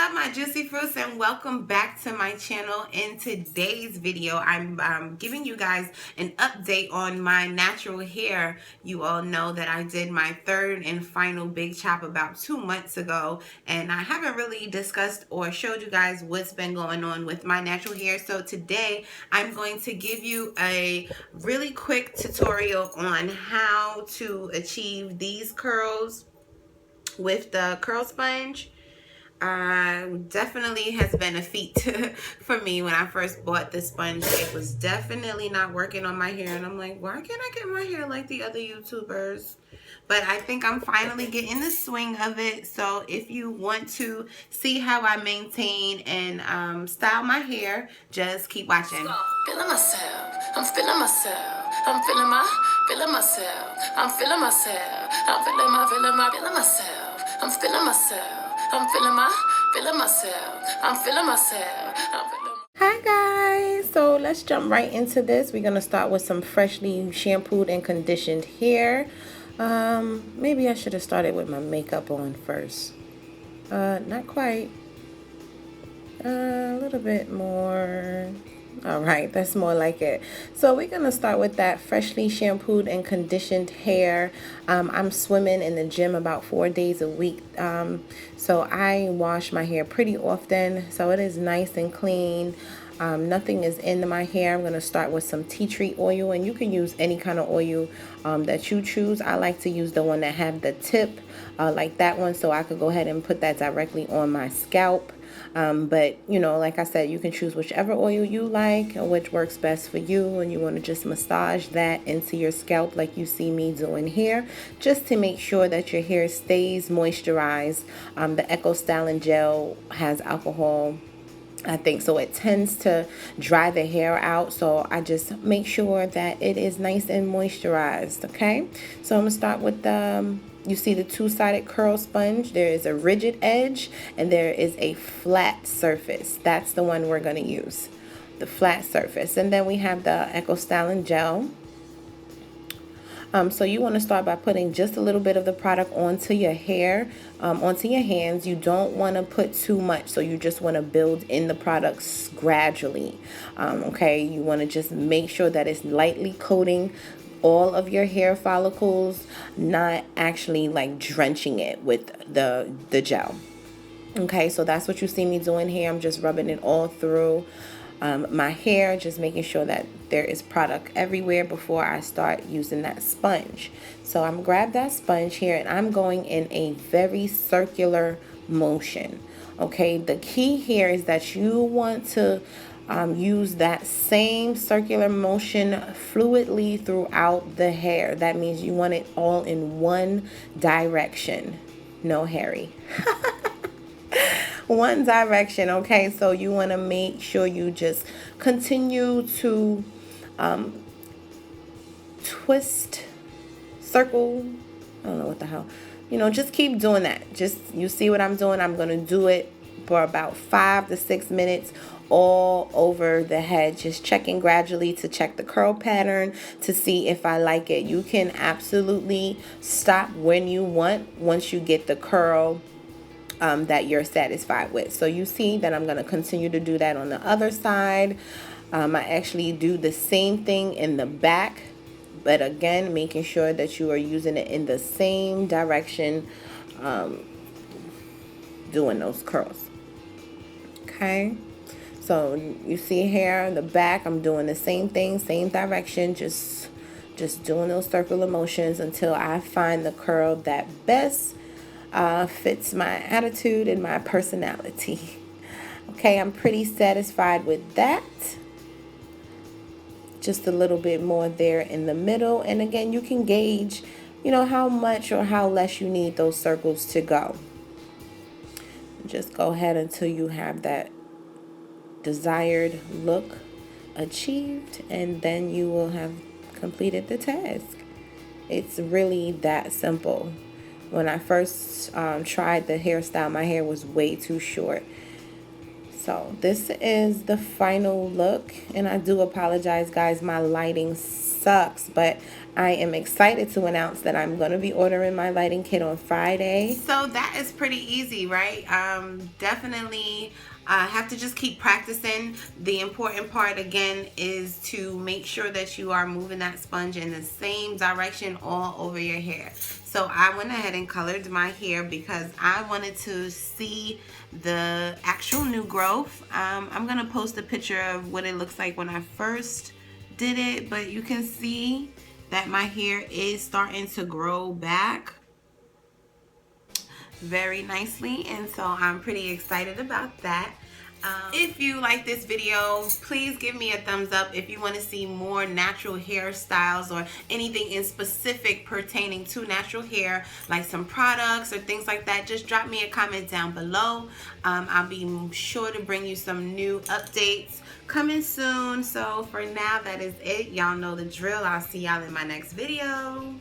up, my juicy fruits, and welcome back to my channel. In today's video, I'm giving you guys an update on my natural hair. You all know that I did my third and final big chop about 2 months ago, and I haven't really discussed or showed you guys what's been going on with my natural hair. So today I'm going to give you a really quick tutorial on how to achieve these curls with the curl sponge. Definitely has been a feat for me. When I first bought the sponge, it was definitely not working on my hair, and I'm like, why can't I get my hair like the other YouTubers? But I think I'm finally getting the swing of it. So if you want to see how I maintain and style my hair, just keep watching. Feeling myself, I'm feeling myself, I'm feeling myself, I'm feeling myself, I'm feeling myself, I'm feeling myself. I'm feeling myself. I'm feeling myself. Hi guys, so let's jump right into this. We're gonna start with some freshly shampooed and conditioned hair. Maybe I should have started with my makeup on first. Not quite. A little bit more. All right, that's more like it. So we're gonna start with that freshly shampooed and conditioned hair. I'm swimming in the gym about 4 days a week, so I wash my hair pretty often, so it is nice and clean. Nothing is in my hair. I'm gonna start with some tea tree oil, and you can use any kind of oil that you choose. I like to use the one that have the tip, like that one, so I could go ahead and put that directly on my scalp. But you know, like I said, you can choose whichever oil you like or which works best for you, and you want to just massage that into your scalp like you see me doing here, just to make sure that your hair stays moisturized. The Eco Styling Gel has alcohol, I think, so it tends to dry the hair out, so I just make sure that it is nice and moisturized. Okay, so I'm gonna start with the you see the two-sided curl sponge. There is a rigid edge and there is a flat surface. That's the one we're going to use, the flat surface. And then we have the Eco Styling Gel. So you want to start by putting just a little bit of the product onto your hair, onto your hands. You don't want to put too much, so you just want to build in the products gradually. Okay, you want to just make sure that it's lightly coating all of your hair follicles, not actually like drenching it with the gel. Okay, so that's what you see me doing here. I'm just rubbing it all through my hair, just making sure that there is product everywhere before I start using that sponge. So I'm grab that sponge here, and I'm going in a very circular motion. Okay, the key here is that you want to use that same circular motion fluidly throughout the hair. That means you want it all in one direction. No, Harry. One direction. Okay, so you want to make sure you just continue to twist, circle, I don't know what the hell, you know, just keep doing that. Just, you see what I'm doing? I'm going to do it for about 5 to 6 minutes all over the head, just checking gradually to check the curl pattern to see if I like it. You can absolutely stop when you want once you get the curl that you're satisfied with. So you see that I'm going to continue to do that on the other side. I actually do the same thing in the back, but again, making sure that you are using it in the same direction, doing those curls. Okay, so you see here in the back, I'm doing the same thing, same direction, just doing those circular motions until I find the curl that best fits my attitude and my personality. Okay, I'm pretty satisfied with that. Just a little bit more there in the middle, and again, you can gauge, you know, how much or how less you need those circles to go. Just go ahead until you have that desired look achieved, and then you will have completed the task. It's really that simple. When I first tried the hairstyle, my hair was way too short. So this is the final look, and I do apologize, guys. My lighting sucks, but I am excited to announce that I'm going to be ordering my lighting kit on Friday. So that is pretty easy, right? Definitely have to just keep practicing. The important part again is to make sure that you are moving that sponge in the same direction all over your hair. So I went ahead and colored my hair because I wanted to see the actual new growth. I'm gonna post a picture of what it looks like when I first did it, but you can see that my hair is starting to grow back very nicely, and so I'm pretty excited about that. If you like this video, please give me a thumbs up. If you want to see more natural hairstyles or anything in specific pertaining to natural hair, like some products or things like that, just drop me a comment down below. I'll be sure to bring you some new updates coming soon. So for now, that is it. Y'all know the drill. I'll see y'all in my next video.